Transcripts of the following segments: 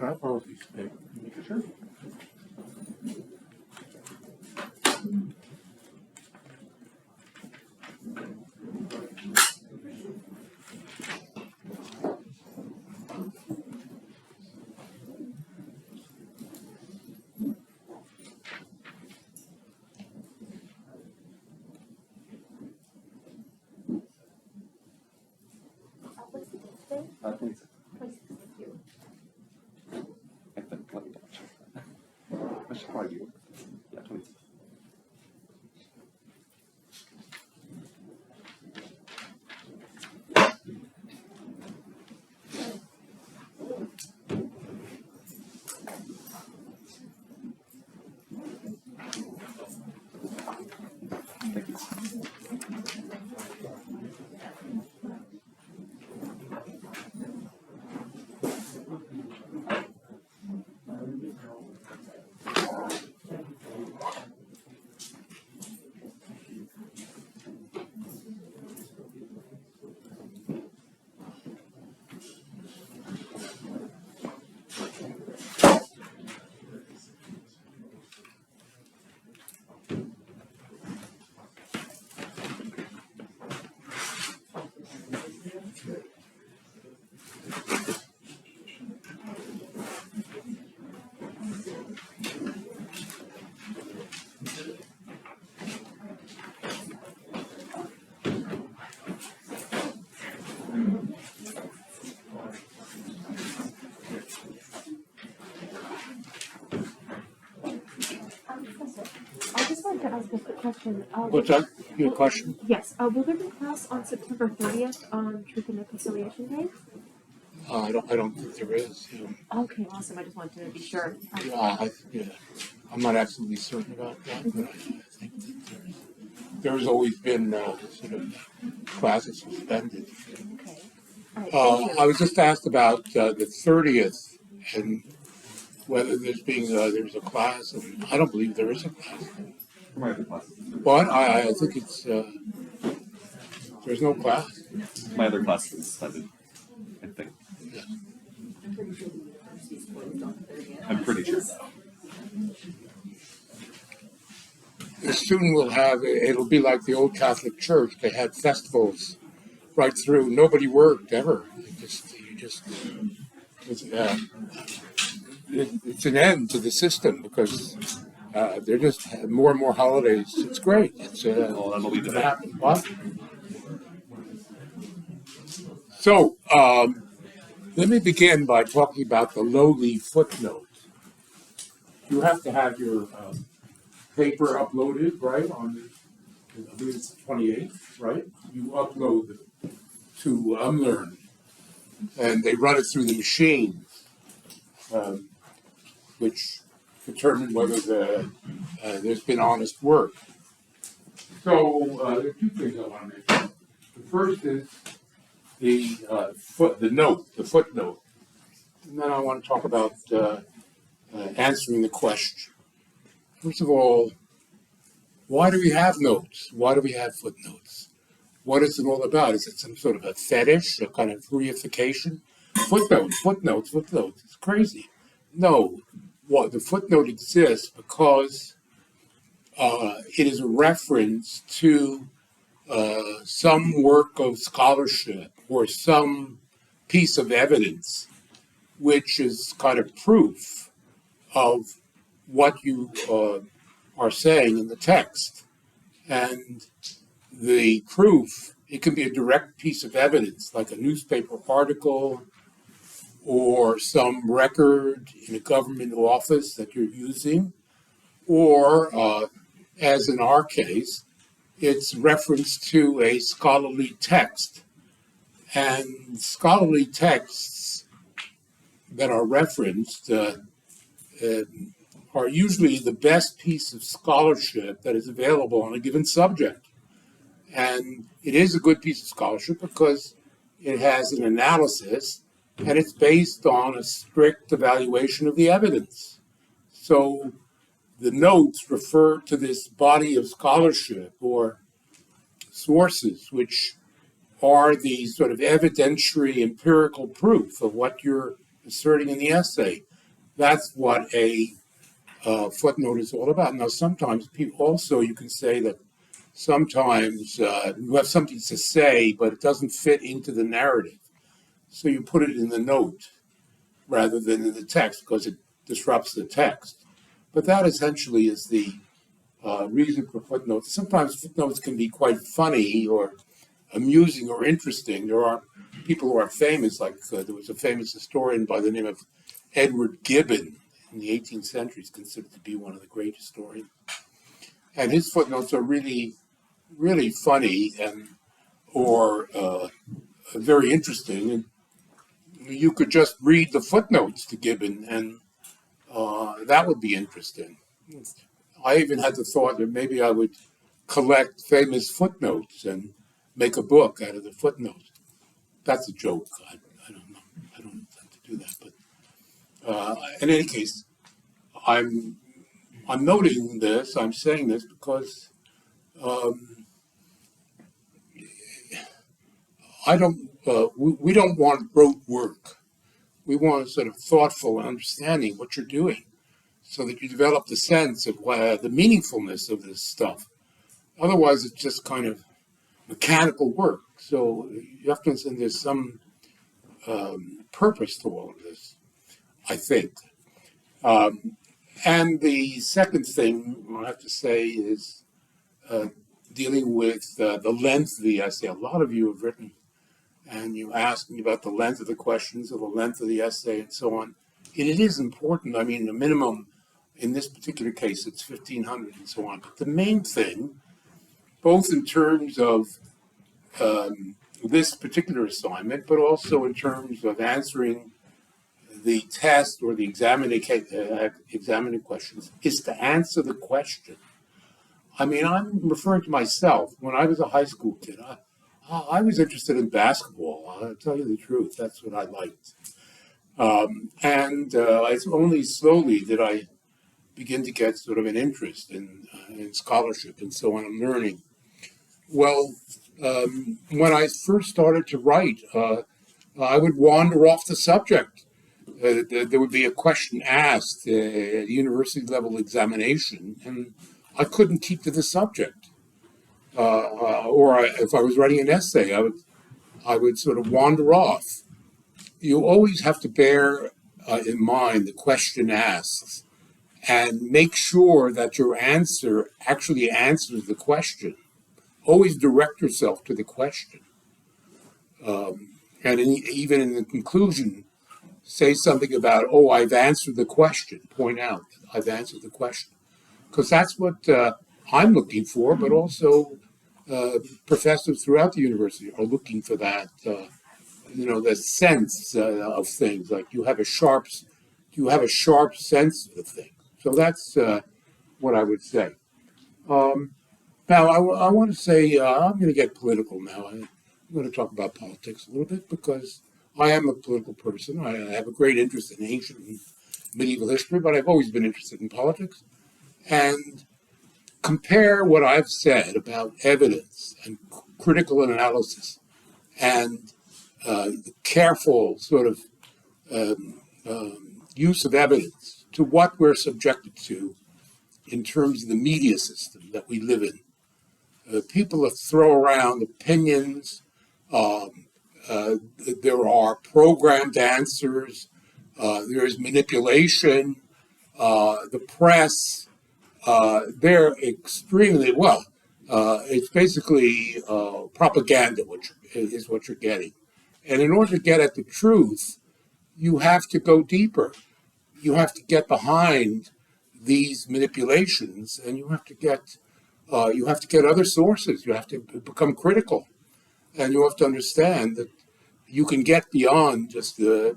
up, or if you make sure. What's the date today? 26. 26, thank you. I think, let me double check that. I should probably do it. Yeah, 26. Thank you. Professor, I just wanted to ask a quick question. What's that? Your question? Yes, will there be class on September 30th on Truth and Reconciliation Day? I don't think there is. Okay, awesome. I just wanted to be sure. I'm not absolutely certain about that, but I think that there's always been sort of classes suspended. Okay. All right, thank you. I was just asked about the 30th and whether there's a class, and I don't believe there is a class. For my other classes. But I think it's there's no class. My other class is suspended, I think. Yeah. I'm pretty sure. The student will have, it'll be like the old Catholic Church. They had festivals right through. Nobody worked ever. It's an end to the system because they're just more and more holidays. It's great. It's That'll be today. what? So let me begin by talking about the lowly footnote. You have to have your paper uploaded, right? I believe it's the 28th, right? You upload it to Unlearn, and they run it through the machine, which determine whether there's been honest work. So there are two things I want to mention. The first is the footnote, and then I want to talk about answering the question. First of all, why do we have notes? Why do we have footnotes? What is it all about? Is it some sort of a fetish, a kind of reification? Footnotes. It's crazy. No, the footnote exists because it is a reference to some work of scholarship or some piece of evidence, which is kind of proof of what you are saying in the text. And the proof, it can be a direct piece of evidence, like a newspaper article or some record in a government office that you're using, or as in our case, it's reference to a scholarly text. And scholarly texts that are referenced are usually the best piece of scholarship that is available on a given subject. And it is a good piece of scholarship because it has an analysis and it's based on a strict evaluation of the evidence. So the notes refer to this body of scholarship or sources, which are the sort of evidentiary empirical proof of what you're asserting in the essay. That's what a footnote is all about. Now, sometimes people also, you can say that sometimes you have something to say, but it doesn't fit into the narrative. So you put it in the note rather than in the text because it disrupts the text. But that essentially is the reason for footnotes. Sometimes footnotes can be quite funny or amusing or interesting. There are people who are famous, like there was a famous historian by the name of Edward Gibbon in the 18th century. He's considered to be one of the great historians. And his footnotes are really, really funny and or very interesting. And you could just read the footnotes to Gibbon, and that would be interesting. I even had the thought that maybe I would collect famous footnotes and make a book out of the footnotes. That's a joke. I don't know. I don't intend to do that. But in any case, I'm noting this. I'm saying this because we don't want rote work. We want sort of thoughtful understanding what you're doing, so that you develop the sense of the meaningfulness of this stuff. Otherwise, it's just kind of mechanical work. So you have to understand there's some purpose to all of this, I think. And the second thing I have to say is dealing with the length of the essay. A lot of you have written, and you asked me about the length of the questions or the length of the essay and so on. And it is important. I mean, the minimum in this particular case, it's 1,500 and so on. But the main thing, both in terms of this particular assignment, but also in terms of answering the test or the examining questions, is to answer the question. I mean, I'm referring to myself. When I was a high school kid, I was interested in basketball. I'll tell you the truth. That's what I liked. And it's only slowly that I begin to get sort of an interest in scholarship and so on, and learning. Well, when I first started to write, I would wander off the subject. There would be a question asked at university level examination, and I couldn't keep to the subject. Or if I was writing an essay, I would sort of wander off. You always have to bear in mind the question asked and make sure that your answer actually answers the question. Always direct yourself to the question. And even in the conclusion, say something about, oh, I've answered the question. Point out, I've answered the question. Because that's what I'm looking for, but also professors throughout the university are looking for that, the sense of things. Like you have a sharp sense of the thing. So that's what I would say. Now, I want to say, I'm going to get political now. I'm going to talk about politics a little bit because I am a political person. I have a great interest in ancient and medieval history, but I've always been interested in politics. And compare what I've said about evidence and critical analysis and careful sort of use of evidence to what we're subjected to in terms of the media system that we live in. People throw around opinions. There are programmed answers. There's manipulation. The press, they're extremely, it's basically propaganda, which is what you're getting. And in order to get at the truth, you have to go deeper. You have to get behind these manipulations, and you have to get other sources. You have to become critical, and you have to understand that you can get beyond just the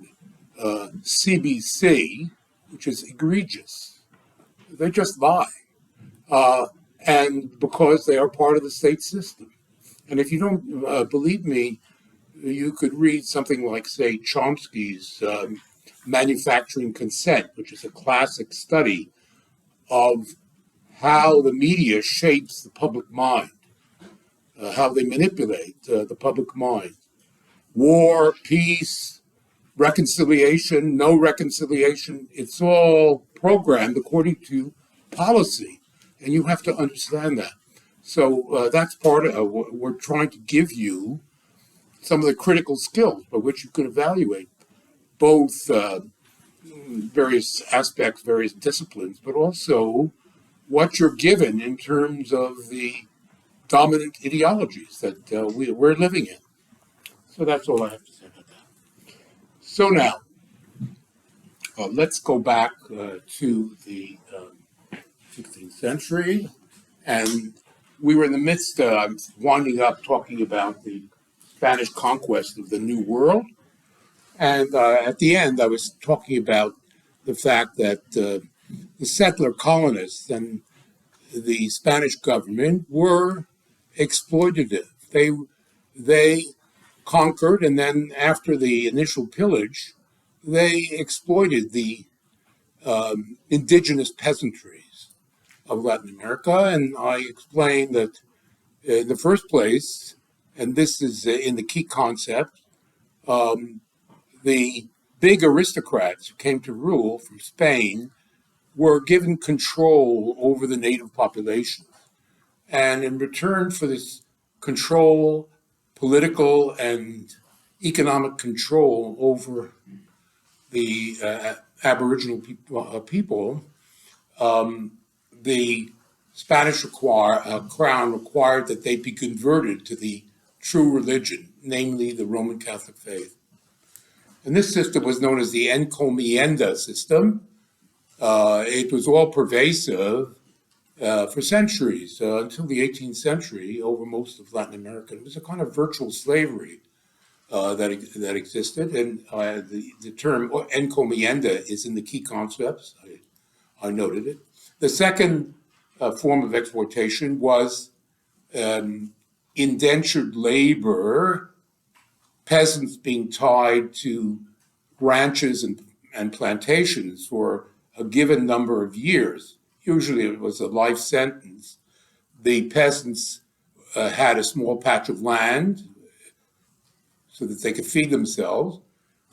CBC, which is egregious. They just lie, and because they are part of the state system. And if you don't believe me, you could read something like, say, Chomsky's Manufacturing Consent, which is a classic study of how the media shapes the public mind, how they manipulate the public mind. War, peace, reconciliation, no reconciliation. It's all programmed according to policy, and you have to understand that. So that's part of what we're trying to give you, some of the critical skills by which you can evaluate both various aspects, various disciplines, but also what you're given in terms of the dominant ideologies that we're living in. So that's all I have to say about that. So now, let's go back to the 16th century, and we were in the midst of winding up talking about the Spanish conquest of the New World. And at the end, I was talking about the fact that the settler colonists and the Spanish government were exploitative. They conquered, and then after the initial pillage, they exploited the indigenous peasantries of Latin America. And I explained that in the first place, and this is in the key concept, the big aristocrats who came to rule from Spain were given control over the native population. And in return for this control, political and economic control over the Aboriginal people, the Spanish crown required that they be converted to the true religion, namely the Roman Catholic faith. And this system was known as the encomienda system. It was all pervasive for centuries, until the 18th century, over most of Latin America. It was a kind of virtual slavery that existed, and the term encomienda is in the key concepts. I noted it. The second form of exploitation was indentured labor, peasants being tied to ranches and plantations for a given number of years. Usually it was a life sentence. The peasants had a small patch of land so that they could feed themselves,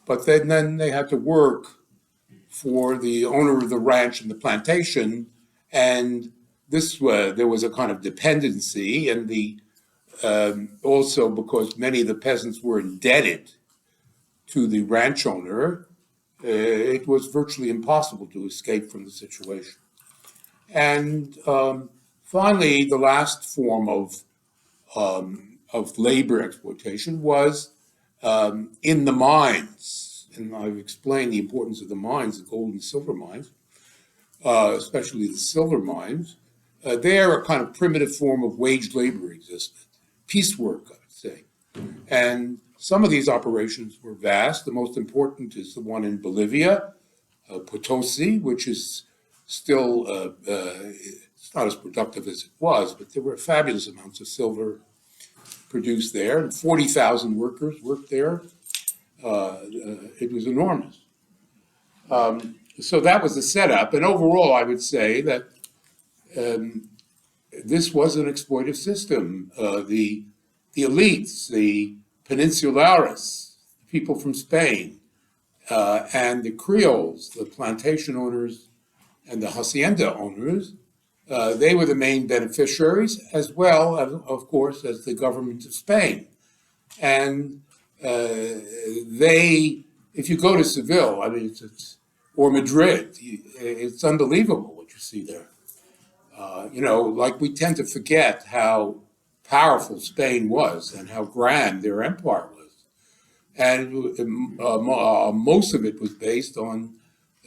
but then they had to work for the owner of the ranch and the plantation, and there was a kind of dependency, and also because many of the peasants were indebted to the ranch owner, it was virtually impossible to escape from the situation. And finally, the last form of labor exploitation was in the mines. And I've explained the importance of the mines, the gold and silver mines, especially the silver mines. There, a kind of primitive form of wage labor existed, piecework, I would say. And some of these operations were vast. The most important is the one in Bolivia, Potosi, which is still, it's not as productive as it was, but there were fabulous amounts of silver produced there, and 40,000 workers worked there. It was enormous. So that was the setup, and overall I would say that this was an exploitive system. The elites, the peninsulares, people from Spain, and the Creoles, the plantation owners and the hacienda owners, they were the main beneficiaries, as well, of course, as the government of Spain. And if you go to Seville, I mean, or Madrid, it's unbelievable what you see there. Like we tend to forget how powerful Spain was and how grand their empire was. And most of it was based on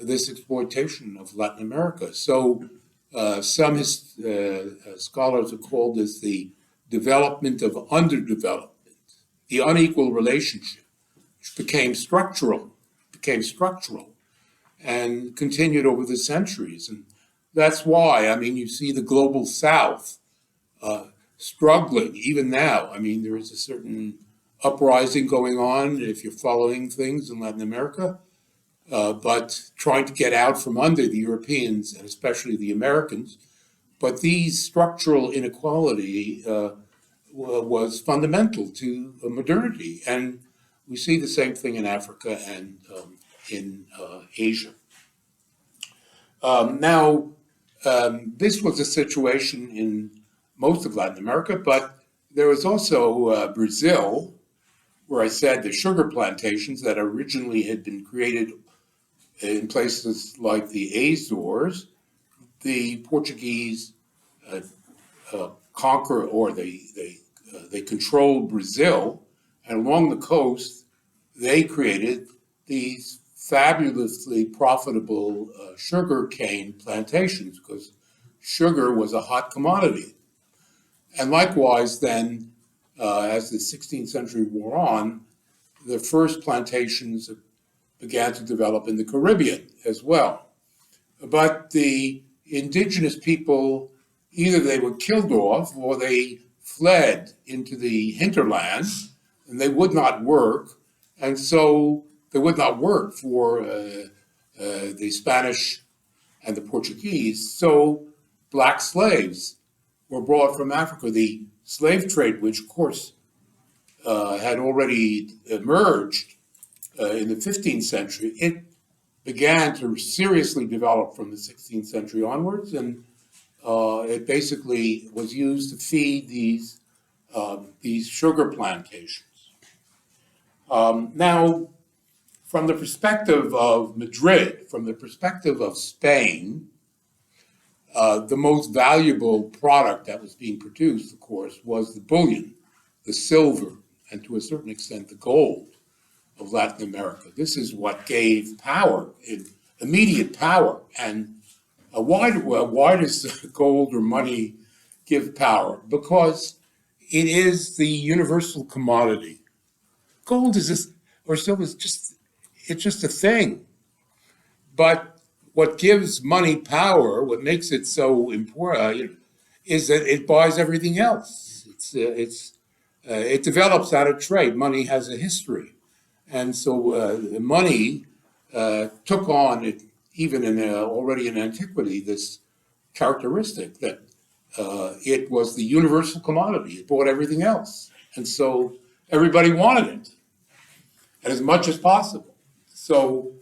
this exploitation of Latin America. So some scholars have called this the development of underdevelopment, the unequal relationship, which became structural, and continued over the centuries. And that's why, I mean, you see the global South struggling even now. I mean, there is a certain uprising going on, if you're following things in Latin America, but trying to get out from under the Europeans, and especially the Americans. But these structural inequality was fundamental to modernity. And We see the same thing in Africa and in Asia. This was a situation in most of Latin America, but there was also Brazil, where I said the sugar plantations that originally had been created in places like the Azores, the Portuguese conquer, or they controlled Brazil, and along the coast they created these fabulously profitable sugar cane plantations, because sugar was a hot commodity. And likewise then, as the 16th century wore on, the first plantations began to develop in the Caribbean as well. But the indigenous people, either they were killed off or they fled into the hinterland, and they would not work, and so they would not work for the Spanish and the Portuguese. So black slaves were brought from Africa. The slave trade, which of course had already emerged in the 15th century, it began to seriously develop from the 16th century onwards, and it basically was used to feed these sugar plantations. Now, from the perspective of Madrid, from the perspective of Spain, the most valuable product that was being produced, of course, was the bullion, the silver, and to a certain extent the gold of Latin America. This is what gave power, immediate power. And why does gold or money give power? Because it is the universal commodity. Gold is just, or silver is just, it's just a thing. But what gives money power, what makes it so important, is that it buys everything else. It develops out of trade. Money has a history. And so money took on, even already in antiquity, this characteristic that it was the universal commodity. It bought everything else. And so everybody wanted it, and as much as possible. So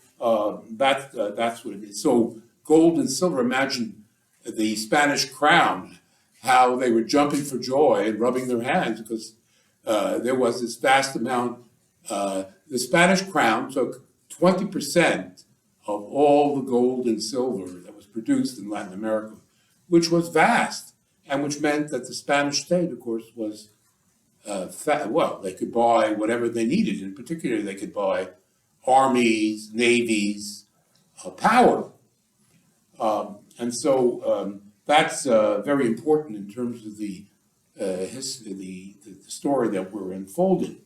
that's what it is. So gold and silver, imagine the Spanish crown, how they were jumping for joy and rubbing their hands because there was this vast amount. The Spanish crown took 20% of all the gold and silver that was produced in Latin America, which was vast, and which meant that the Spanish state, of course, was they could buy whatever they needed. In particular, they could buy armies, navies, power. And so that's very important in terms of the story that we're unfolding.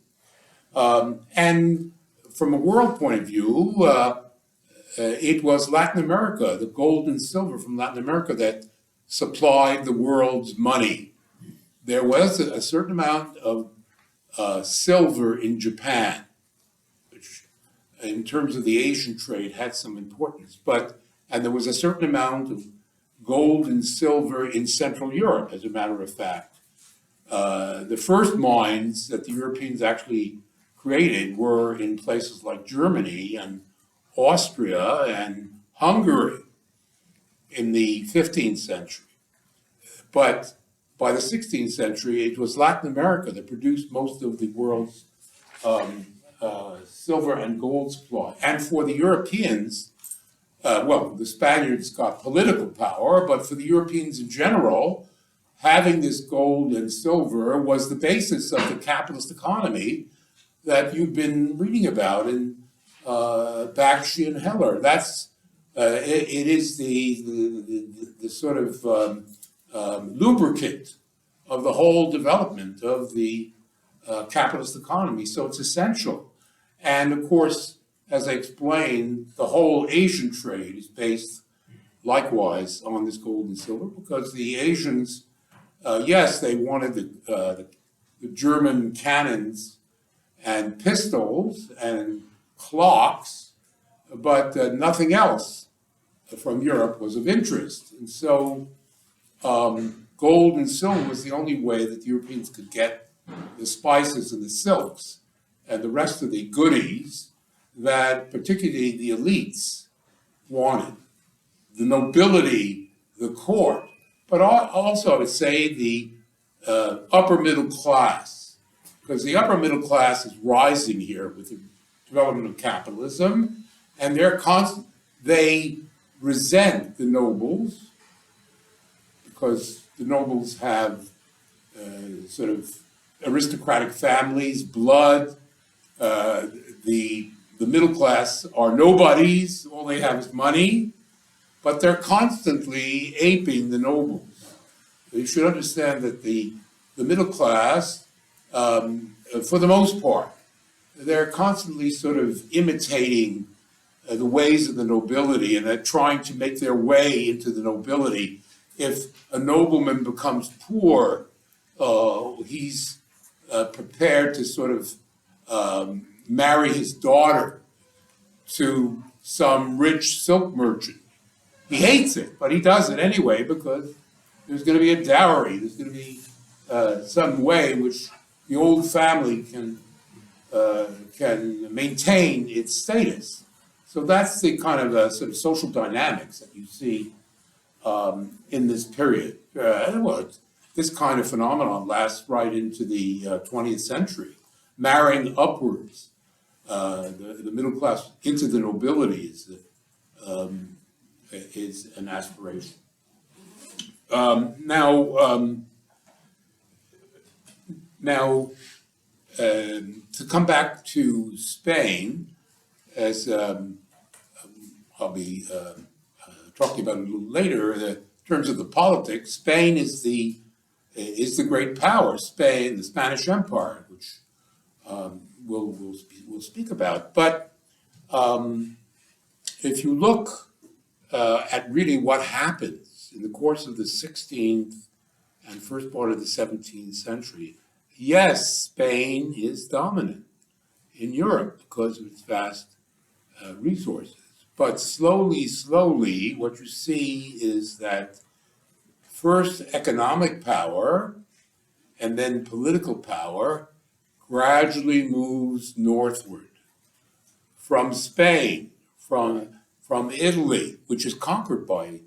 And from a world point of view, it was Latin America, the gold and silver from Latin America, that supplied the world's money. There was a certain amount of silver in Japan, which in terms of the Asian trade had some importance, and there was a certain amount of gold and silver in Central Europe, as a matter of fact. The first mines that the Europeans actually created were in places like Germany and Austria and Hungary in the 15th century. But by the 16th century, it was Latin America that produced most of the world's silver and gold supply. And for the Europeans, the Spaniards got political power, but for the Europeans in general, having this gold and silver was the basis of the capitalist economy that you've been reading about in Bakshi and Heller. It is the sort of lubricant of the whole development of the capitalist economy. So it's essential. And of course, as I explained, the whole Asian trade is based likewise on this gold and silver, because the Asians, yes, they wanted the German cannons and pistols and clocks, but nothing else from Europe was of interest. And so gold and silver was the only way that the Europeans could get the spices and the silks and the rest of the goodies that particularly the elites wanted. The nobility, the court, but also I would say the upper middle class, because the upper middle class is rising here with the development of capitalism, and they resent the nobles because the nobles have sort of aristocratic families, blood. The middle class are nobodies, all they have is money, but they're constantly aping the nobles. You should understand that the middle class, for the most part, they're constantly sort of imitating the ways of the nobility, and they're trying to make their way into the nobility. If a nobleman becomes poor, he's prepared to sort of marry his daughter to some rich silk merchant. He hates it, but he does it anyway because there's going to be a dowry. There's going to be some way in which the old family can maintain its status. So that's the kind of sort of social dynamics that you see in this period. This kind of phenomenon lasts right into the 20th century, marrying upwards the middle class into the nobility is an aspiration. To come back to Spain, as I'll be talking about a little later, in terms of the politics, Spain is the great power. Spain, the Spanish Empire, which we'll speak about. But if you look at really what happens in the course of the 16th and first part of the 17th century, yes, Spain is dominant in Europe because of its vast resources. But slowly, what you see is that first economic power and then political power gradually moves northward from Spain, from Italy, which is conquered by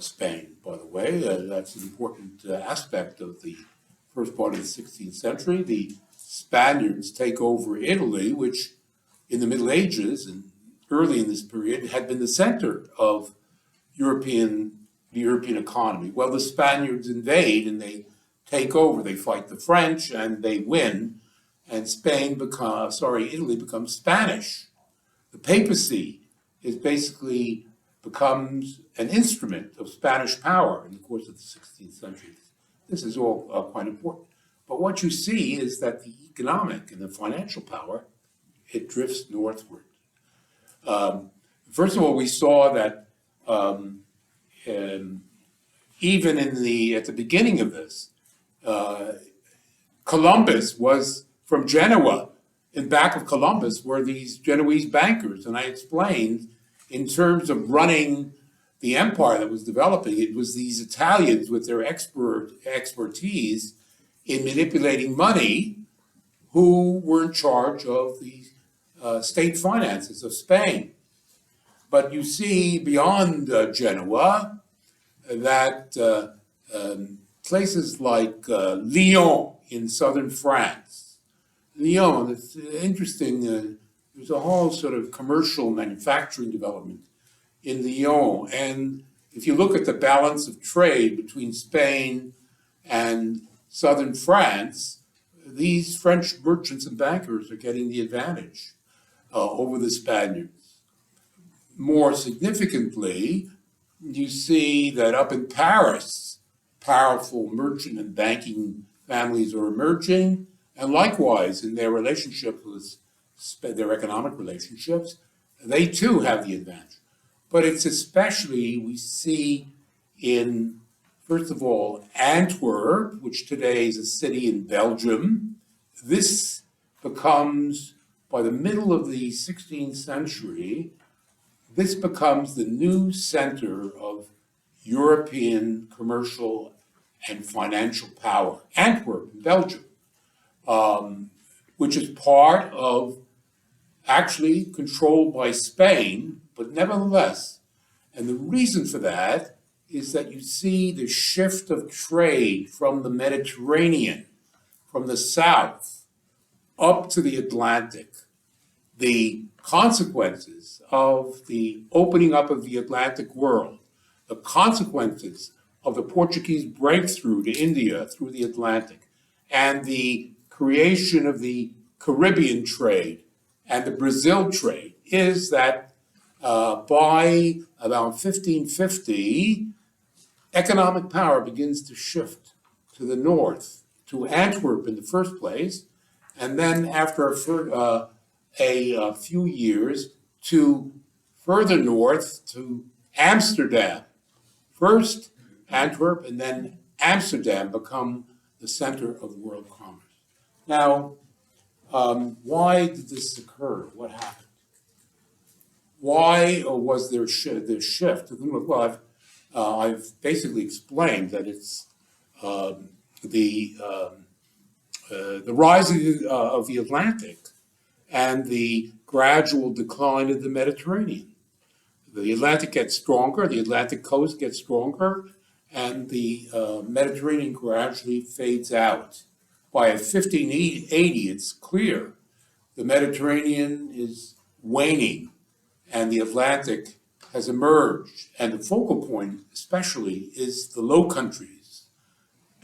Spain, by the way. That's an important aspect of the first part of the 16th century. The Spaniards take over Italy, which in the Middle Ages and early in this period had been the center of the European economy. Well, the Spaniards invade and they take over. They fight the French and they win, and Italy becomes Spanish. The papacy becomes an instrument of Spanish power in the course of the 16th century. This is all quite important. But what you see is that the economic and the financial power, it drifts northward. First of all, we saw that even at the beginning of this, Columbus was from Genoa. In back of Columbus were these Genoese bankers, and I explained in terms of running the empire that was developing, it was these Italians with their expertise in manipulating money who were in charge of the state finances of Spain. But you see beyond Genoa that places like Lyon in southern France. Lyon, it's interesting, there's a whole sort of commercial manufacturing development in Lyon. And if you look at the balance of trade between Spain and southern France, these French merchants and bankers are getting the advantage over the Spaniards. More significantly, you see that up in Paris, powerful merchant and banking families are emerging, and likewise in their relationships with their economic relationships, they too have the advantage. But it's especially, we see in, first of all, Antwerp, which today is a city in Belgium. This becomes, by the middle of the 16th century, this becomes the new center of European commercial and financial power. Antwerp, Belgium, which is part of, actually controlled by Spain, but nevertheless. And the reason for that is that you see the shift of trade from the Mediterranean, from the south, up to the Atlantic. The consequences of the opening up of the Atlantic world, the consequences of the Portuguese breakthrough to India through the Atlantic, and the creation of the Caribbean trade and the Brazil trade is that by about 1550, economic power begins to shift to the north, to Antwerp in the first place, and then after a few years to further north to Amsterdam. First Antwerp and then Amsterdam become the center of world commerce. Now, why did this occur? What happened? Why was there this shift? Well, I've basically explained that it's the rise of the Atlantic and the gradual decline of the Mediterranean. The Atlantic gets stronger, the Atlantic coast gets stronger, and the Mediterranean gradually fades out. By 1580, it's clear the Mediterranean is waning and the Atlantic has emerged. And the focal point, especially, is the Low Countries,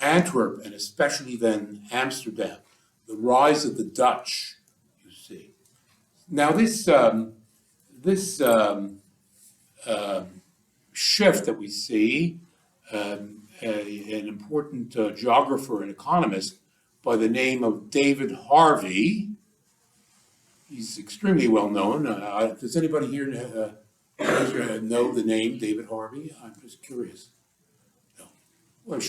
Antwerp, and especially then Amsterdam, the rise of the Dutch, you see. Now, this shift that we see, an important geographer and economist by the name of David Harvey. He's extremely well known. Does anybody here know the name David Harvey? I'm just curious. No. Well,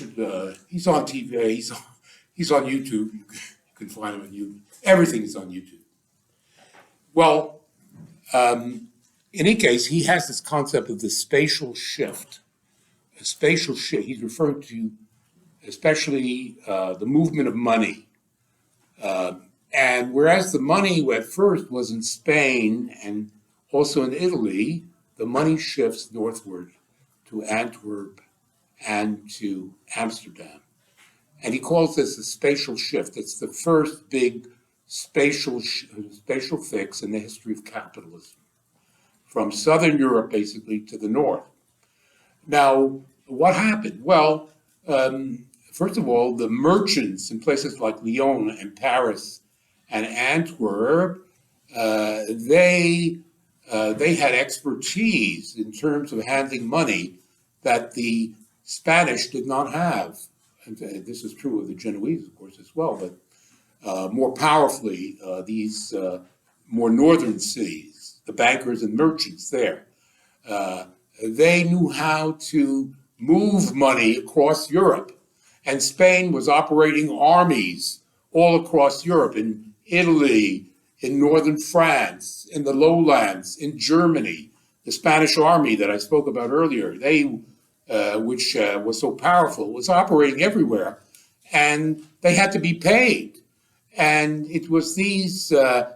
he's on TV. He's on YouTube. You can find him on YouTube. Everything is on YouTube. Well, in any case, he has this concept of the spatial shift. A spatial shift. He's referring to especially the movement of money. And whereas the money at first was in Spain and also in Italy, the money shifts northward to Antwerp and to Amsterdam. And he calls this a spatial shift. It's the first big spatial fix in the history of capitalism, from Southern Europe basically to the north. Now, what happened? Well, first of all, the merchants in places like Lyon and Paris and Antwerp, they had expertise in terms of handling money that the Spanish did not have. And this is true of the Genoese, of course, as well, but more powerfully, these more northern cities, the bankers and merchants there, they knew how to move money across Europe. And Spain was operating armies all across Europe, in Italy, in northern France, in the lowlands, in Germany. The Spanish army that I spoke about earlier, which was so powerful, was operating everywhere. And they had to be paid. And it was these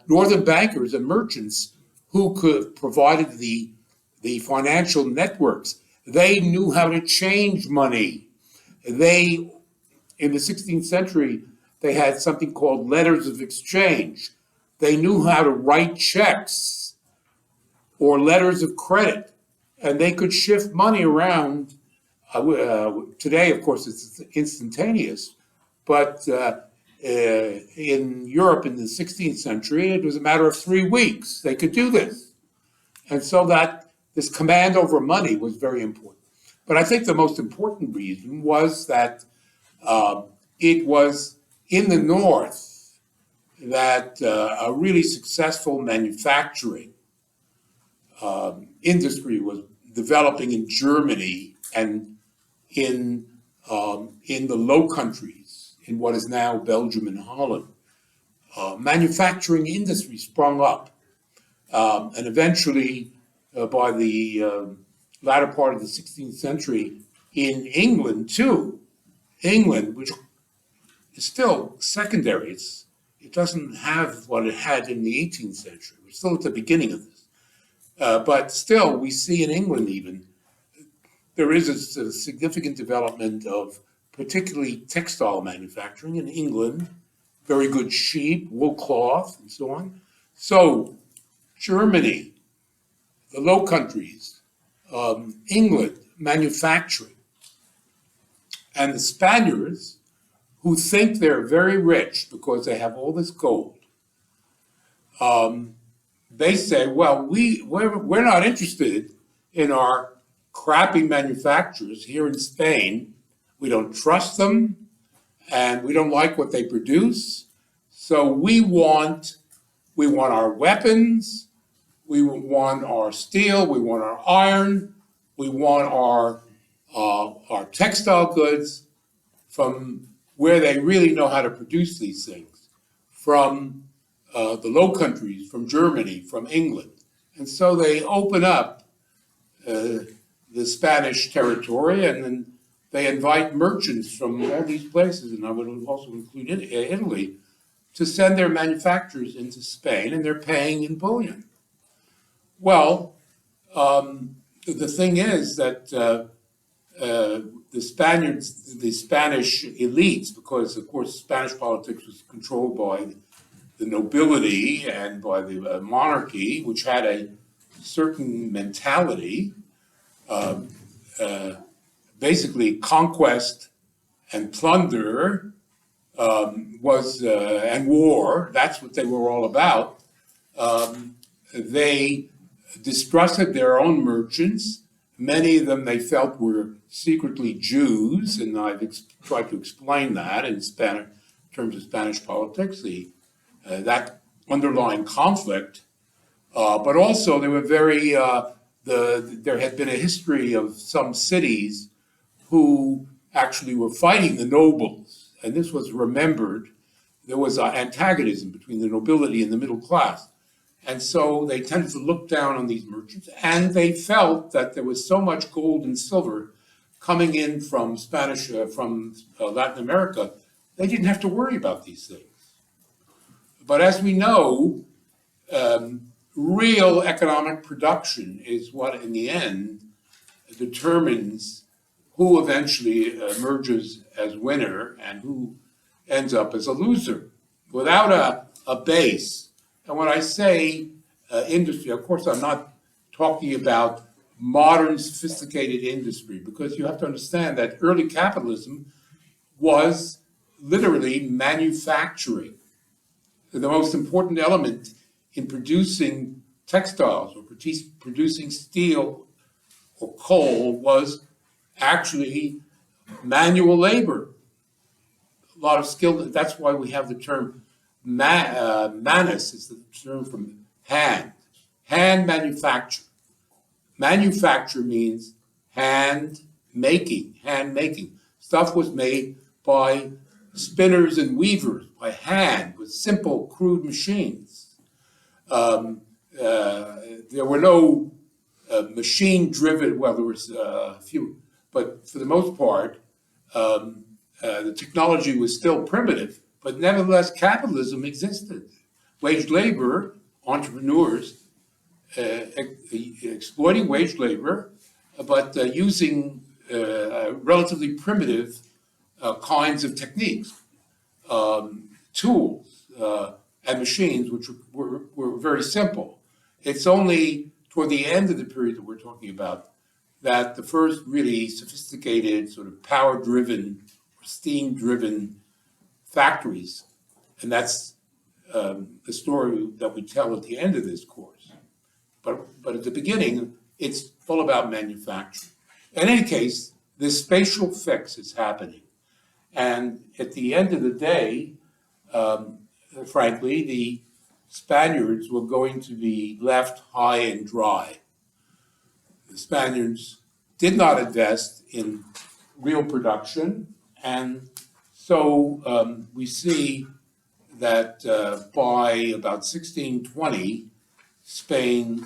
northern bankers and merchants who provided the financial networks. They knew how to change money. In the 16th century, they had something called letters of exchange. They knew how to write checks or letters of credit, and they could shift money around. Today, of course, it's instantaneous, but in Europe in the 16th century, it was a matter of 3 weeks. They could do this. And so that this command over money was very important. But I think the most important reason was that it was in the north that a really successful manufacturing industry was developing in Germany and in the Low Countries, in what is now Belgium and Holland. Manufacturing industry sprung up, and eventually, by the latter part of the 16th century, in England too. England, which is still secondary, it doesn't have what it had in the 18th century. We're still at the beginning of this. But still, we see in England even, there is a significant development of particularly textile manufacturing in England, very good sheep, wool cloth, and so on. So Germany, the Low Countries, England, manufacturing, and the Spaniards, who think they're very rich because they have all this gold, they say, well, we're not interested in our crappy manufacturers here in Spain. We don't trust them, and we don't like what they produce. So we want our weapons, we want our steel, we want our iron, we want our textile goods from where they really know how to produce these things, from the Low Countries, from Germany, from England. And so they open up the Spanish territory, and then they invite merchants from all these places, and I would also include Italy, to send their manufacturers into Spain, and they're paying in bullion. Well, the thing is that the Spaniards, the Spanish elites, because of course Spanish politics was controlled by the nobility and by the monarchy, which had a certain mentality, basically conquest and plunder and war, that's what they were all about. They distrusted their own merchants. Many of them they felt were secretly Jews, and I've tried to explain that in terms of Spanish politics, that underlying conflict. But also they were very, there had been a history of some cities who actually were fighting the nobles, and this was remembered. There was antagonism between the nobility and the middle class. And so they tended to look down on these merchants, and they felt that there was so much gold and silver coming in from Latin America, they didn't have to worry about these things. But as we know, real economic production is what, in the end, determines who eventually emerges as winner and who ends up as a loser. Without a base, and when I say industry, of course, I'm not talking about modern sophisticated industry, because you have to understand that early capitalism was literally manufacturing. The most important element in producing textiles or producing steel or coal was actually manual labor. A lot of skill, that's why we have the term manus, is the term from hand manufacture. Manufacture means hand making. Stuff was made by spinners and weavers, by hand, with simple, crude machines. There were no machine-driven, well, there was a few, but for the most part, the technology was still primitive, but nevertheless, capitalism existed. Wage labor, entrepreneurs, exploiting wage labor, but using relatively primitive kinds of techniques, tools, and machines, which were very simple. It's only toward the end of the period that we're talking about that the first really sophisticated, sort of power-driven, steam-driven factories, and that's the story that we tell at the end of this course. But at the beginning, it's all about manufacturing. In any case, this spatial fix is happening. And at the end of the day, frankly, the Spaniards were going to be left high and dry. The Spaniards did not invest in real production, and so we see that by about 1620, Spain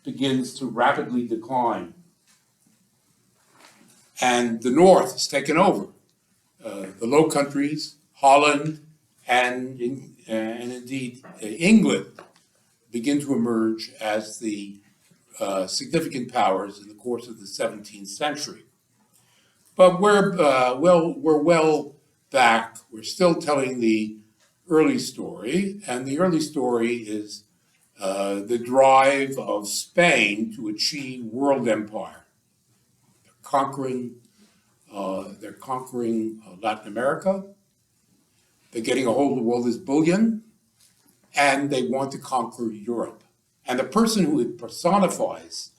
begins to rapidly decline. And the North is taken over. The Low Countries, Holland, and indeed England begin to emerge as the significant powers in the course of the 17th century. But we're well back. We're still telling the early story, and the early story is the drive of Spain to achieve world empire. They're conquering Latin America. They're getting a hold of all this bullion, and they want to conquer Europe. And the person who personifies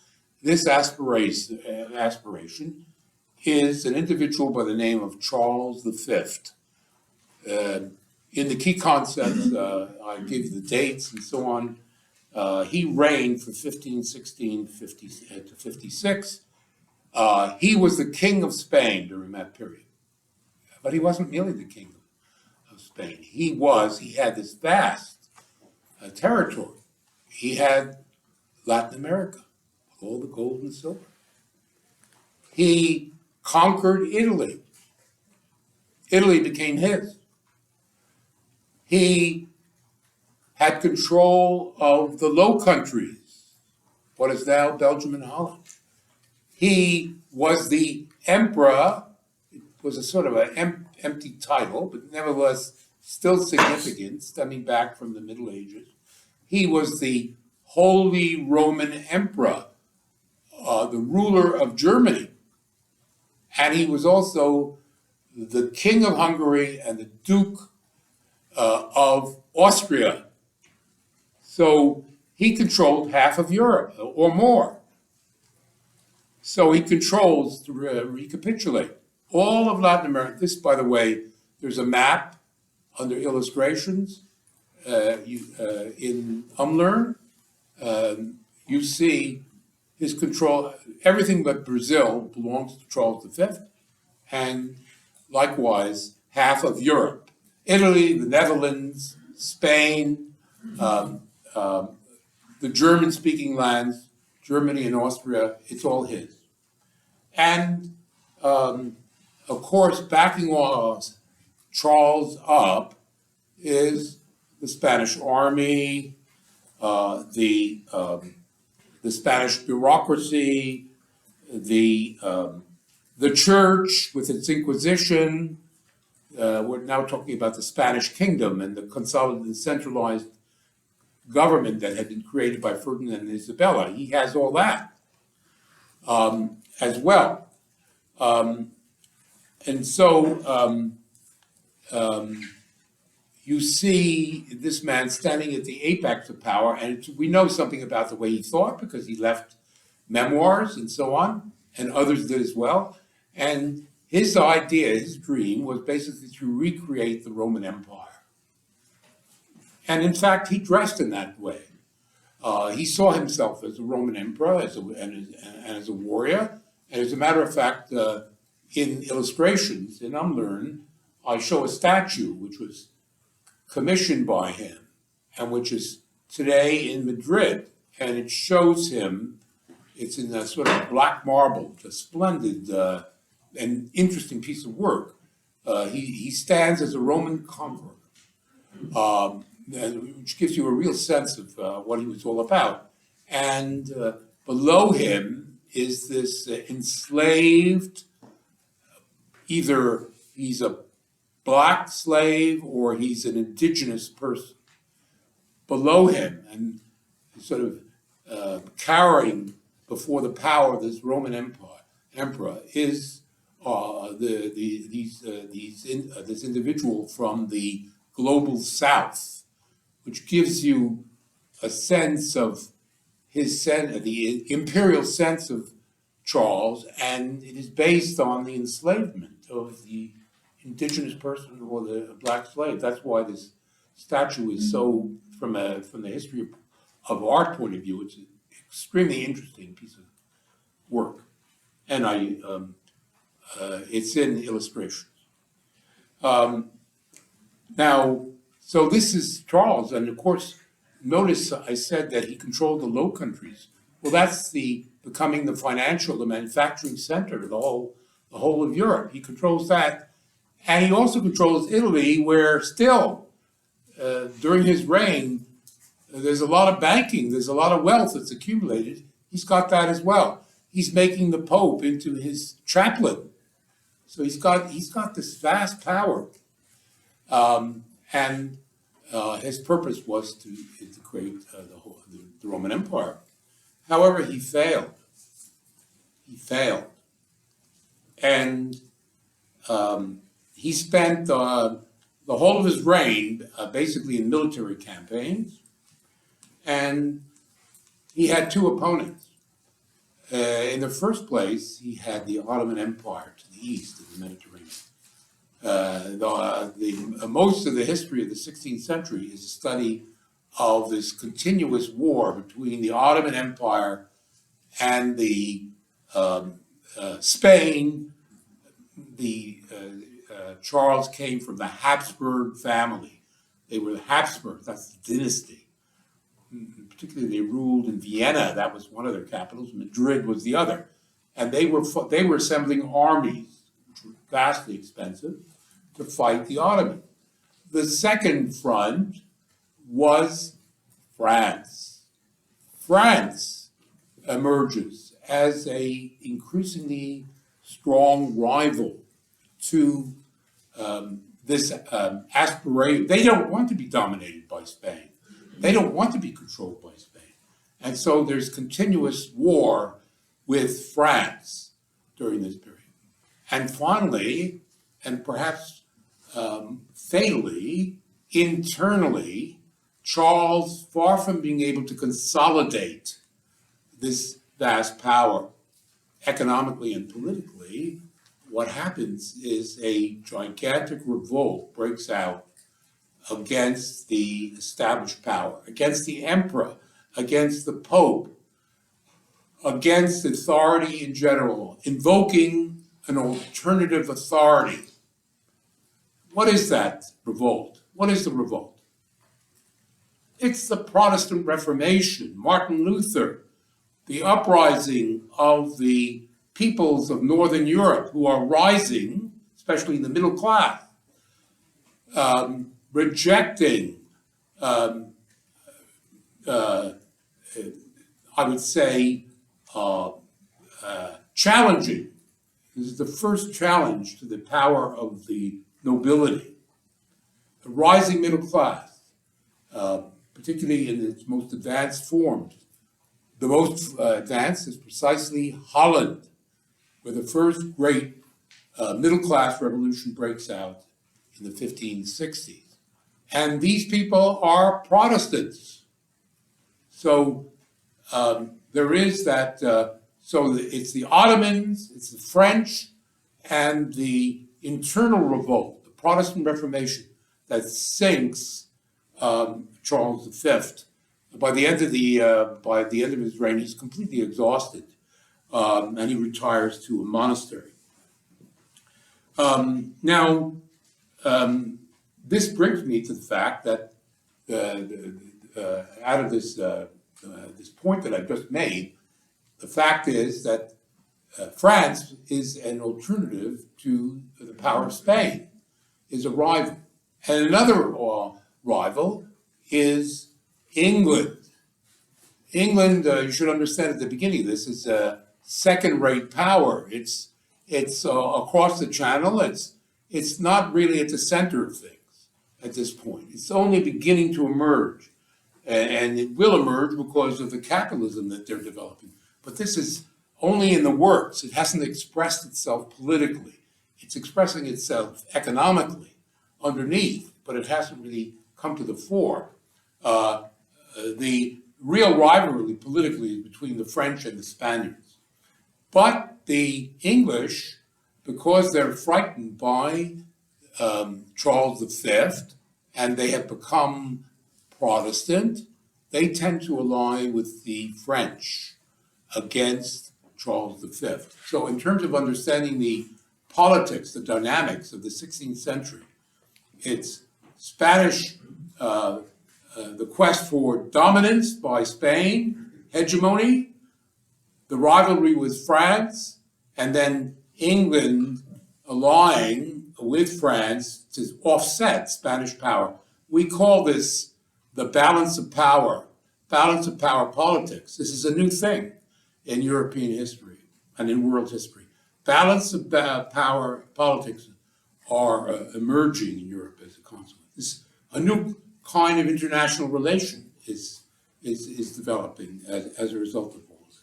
this aspiration is an individual by the name of Charles V. In the key concepts, I give you the dates and so on. He reigned from 1516 to 56. He was the king of Spain during that period. But he wasn't merely the king of Spain. He had this vast territory. He had Latin America, all the gold and silver. He conquered Italy. Italy became his. He had control of the Low Countries, what is now Belgium and Holland. He was the emperor. It was a sort of an empty title, but nevertheless still significant, stemming back from the Middle Ages. He was the Holy Roman Emperor, the ruler of Germany. And he was also the King of Hungary and the Duke of Austria. So he controlled half of Europe or more. So he controls, to recapitulate, all of Latin America. This, by the way, there's a map under illustrations in UMLearn. You see his control, everything but Brazil belongs to Charles V, and likewise half of Europe. Italy, the Netherlands, Spain, the German-speaking lands, Germany and Austria, it's all his. And of course, backing Charles up is the Spanish army, the Spanish bureaucracy, the church with its Inquisition. We're now talking about the Spanish kingdom and the consolidated, centralized government that had been created by Ferdinand and Isabella. He has all that as well. And so you see this man standing at the apex of power, and we know something about the way he thought because he left memoirs and so on, and others did as well. And his idea, his dream, was basically to recreate the Roman Empire. And in fact, he dressed in that way. He saw himself as a Roman emperor, and as a warrior. And as a matter of fact, in illustrations in UMLearn, I show a statue which was commissioned by him, and which is today in Madrid. And it shows him, it's in a sort of black marble, a splendid and interesting piece of work. He stands as a Roman conqueror, which gives you a real sense of what he was all about. And below him is this enslaved, either he's a black slave or he's an indigenous person. Below him, and sort of cowering before the power of this Roman emperor is this individual from the global south, which gives you a sense of the imperial sense of Charles, and it is based on the enslavement of the indigenous person or the black slave. That's why this statue is so, from the history of art point of view, it's an extremely interesting piece of work, and it's in illustrations. Now, so this is Charles, and of course, notice I said that he controlled the Low Countries. Well, that's becoming the financial, the manufacturing center of the whole of Europe. He controls that, and he also controls Italy, where still during his reign, there's a lot of banking, there's a lot of wealth that's accumulated. He's got that as well. He's making the Pope into his chaplain. So he's got this vast power. And his purpose was to create the Roman Empire. However, he failed. And he spent the whole of his reign basically in military campaigns. And he had two opponents. In the first place, he had the Ottoman Empire to the east of the Mediterranean. Most of the history of the 16th century is a study of this continuous war between the Ottoman Empire and the Spain. Charles came from the Habsburg family. They were the Habsburgs, that's the dynasty. Particularly, they ruled in Vienna. That was one of their capitals. Madrid was the other, and they were assembling armies, which were vastly expensive, to fight the Ottomans. The second front was France. France emerges as a increasingly strong rival to this aspiration. They don't want to be dominated by Spain. They don't want to be controlled by Spain. And so there's continuous war with France during this period. And finally, and perhaps fatally, internally, Charles, far from being able to consolidate this vast power economically and politically, what happens is a gigantic revolt breaks out against the established power, against the emperor, against the pope, against authority in general, invoking an alternative authority. What is that revolt? What is the revolt? It's the Protestant Reformation, Martin Luther, the uprising of the peoples of Northern Europe who are rising, especially in the middle class, rejecting, I would say, challenging. This is the first challenge to the power of the nobility. The rising middle class, particularly in its most advanced forms. The most advanced is precisely Holland, where the first great middle class revolution breaks out in the 1560s. And these people are Protestants. So there is that, so it's the Ottomans, it's the French, and the internal revolt, the Protestant Reformation, that sinks Charles V. By the end of his reign, he's completely exhausted, and he retires to a monastery. This brings me to the fact that out of this point that I've just made, the fact is that France is an alternative to the power of Spain, is a rival. And another rival is England. England, you should understand at the beginning of this, is a second-rate power. It's across the channel. It's not really at the center of things at this point. It's only beginning to emerge. And it will emerge because of the capitalism that they're developing. But this is only in the works. It hasn't expressed itself politically. It's expressing itself economically underneath, but it hasn't really come to the fore. The real rivalry politically is between the French and the Spaniards. But the English, because they're frightened by Charles V, and they have become Protestant, they tend to ally with the French against Charles V. So in terms of understanding the politics, the dynamics of the 16th century, it's Spanish, the quest for dominance by Spain, hegemony, the rivalry with France, and then England allying with France to offset Spanish power. we call this the balance of power politics. This is a new thing in European history and in world history. Balance of power politics are emerging in Europe as a consequence. A new kind of international relation is developing as a result of all this.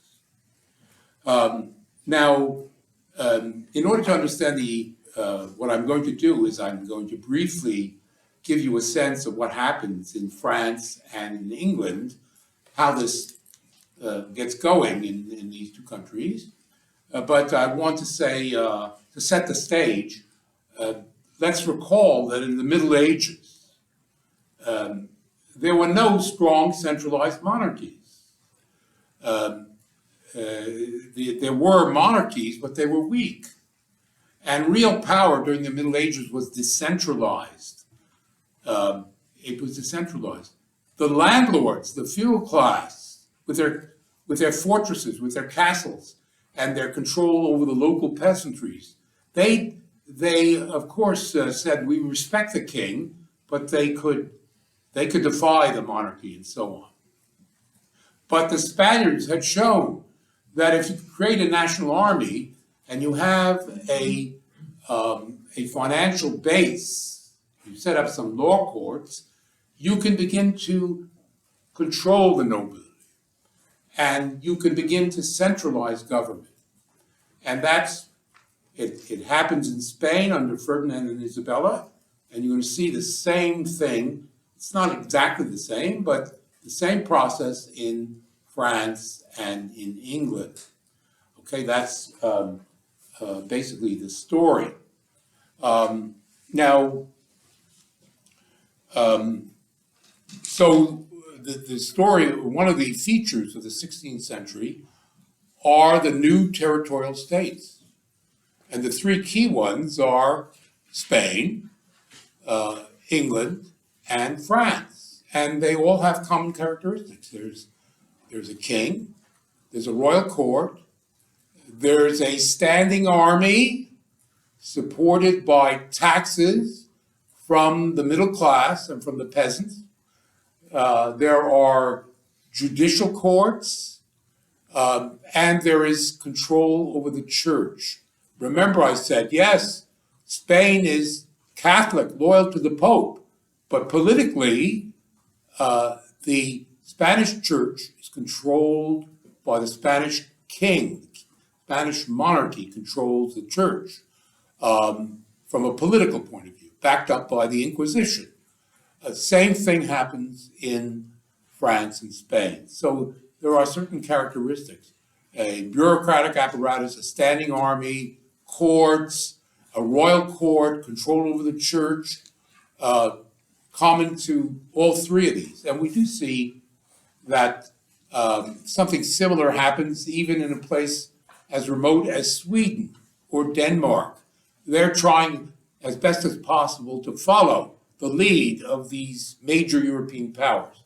In order to understand what I'm going to do is I'm going to briefly give you a sense of what happens in France and in England, how this gets going in these two countries. But I want to say, to set the stage, let's recall that in the Middle Ages, there were no strong centralized monarchies. There were monarchies, but they were weak. And real power during the Middle Ages was decentralized. It was decentralized. The landlords, the feudal class, with their fortresses, with their castles, and their control over the local peasantries, they of course said, we respect the king, but they could defy the monarchy and so on. But the Spaniards had shown that if you create a national army and you have a financial base, you set up some law courts, you can begin to control the nobility, and you can begin to centralize government. And it happens in Spain under Ferdinand and Isabella, and you're going to see the same thing. It's not exactly the same, but the same process in France and in England. Okay, that's basically the story. So the story, one of the features of the 16th century are the new territorial states. And the three key ones are Spain, England, and France. And they all have common characteristics. There's a king, there's a royal court, there's a standing army supported by taxes from the middle class and from the peasants. There are judicial courts, and there is control over the church. Remember, I said, yes, Spain is Catholic, loyal to the Pope, but politically, the Spanish church is controlled by the Spanish king. Spanish monarchy controls the church from a political point of view, backed up by the Inquisition. Same thing happens in France and Spain. So there are certain characteristics. A bureaucratic apparatus, a standing army, courts, a royal court, control over the church, common to all three of these. And we do see that something similar happens even in a place as remote as Sweden or Denmark. They're trying as best as possible to follow the lead of these major European powers.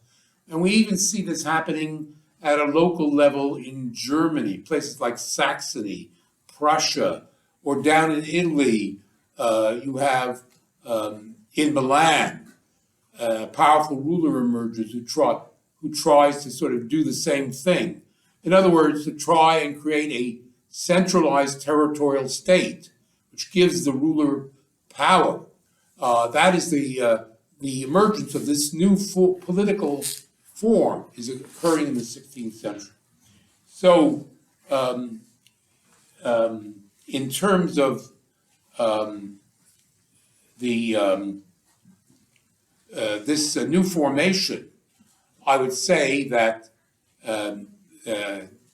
And we even see this happening at a local level in Germany, places like Saxony, Prussia, or down in Italy, you have in Milan, a powerful ruler emerges who tries to sort of do the same thing. In other words, to try and create a centralized territorial state, which gives the ruler power. That is the emergence of this new political form is occurring in the 16th century. So, in terms of this new formation, I would say that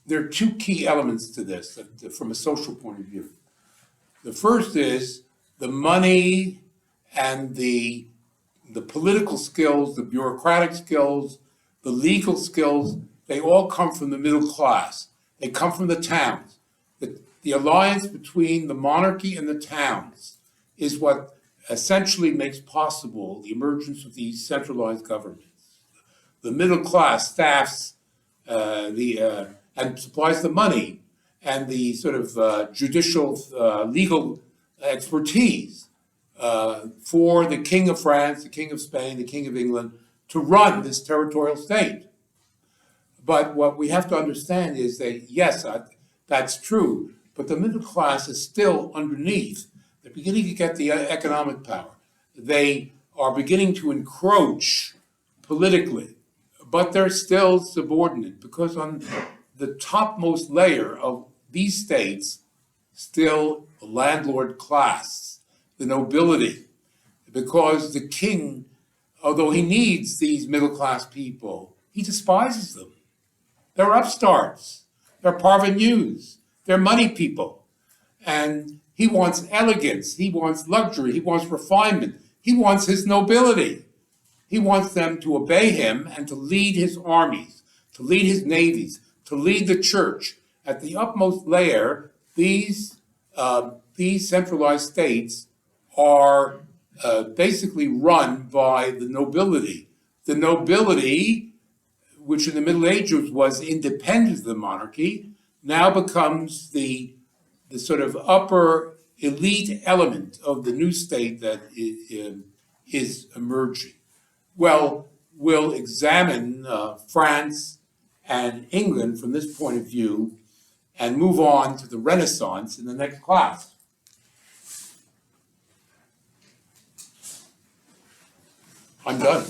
there are two key elements to this from a social point of view. The first is the money and the political skills, the bureaucratic skills, the legal skills, they all come from the middle class. They come from the towns. The alliance between the monarchy and the towns is what essentially makes possible the emergence of these centralized governments. The middle class staffs and supplies the money and the sort of judicial legal expertise for the King of France, the King of Spain, the King of England to run this territorial state. But what we have to understand is that, yes, that's true, but the middle class is still underneath. They're beginning to get the economic power. They are beginning to encroach politically, but they're still subordinate because on the topmost layer of these states, still the landlord class, the nobility, because the king, although he needs these middle class people, he despises them. They're upstarts, they're parvenus, they're money people. And he wants elegance, he wants luxury, he wants refinement, he wants his nobility. He wants them to obey him and to lead his armies, to lead his navies, to lead the church. At the upmost layer, these centralized states are basically run by the nobility. The nobility, which in the Middle Ages was independent of the monarchy, now becomes the sort of upper elite element of the new state that is emerging. Well, we'll examine France and England from this point of view and move on to the Renaissance in the next class. I'm done.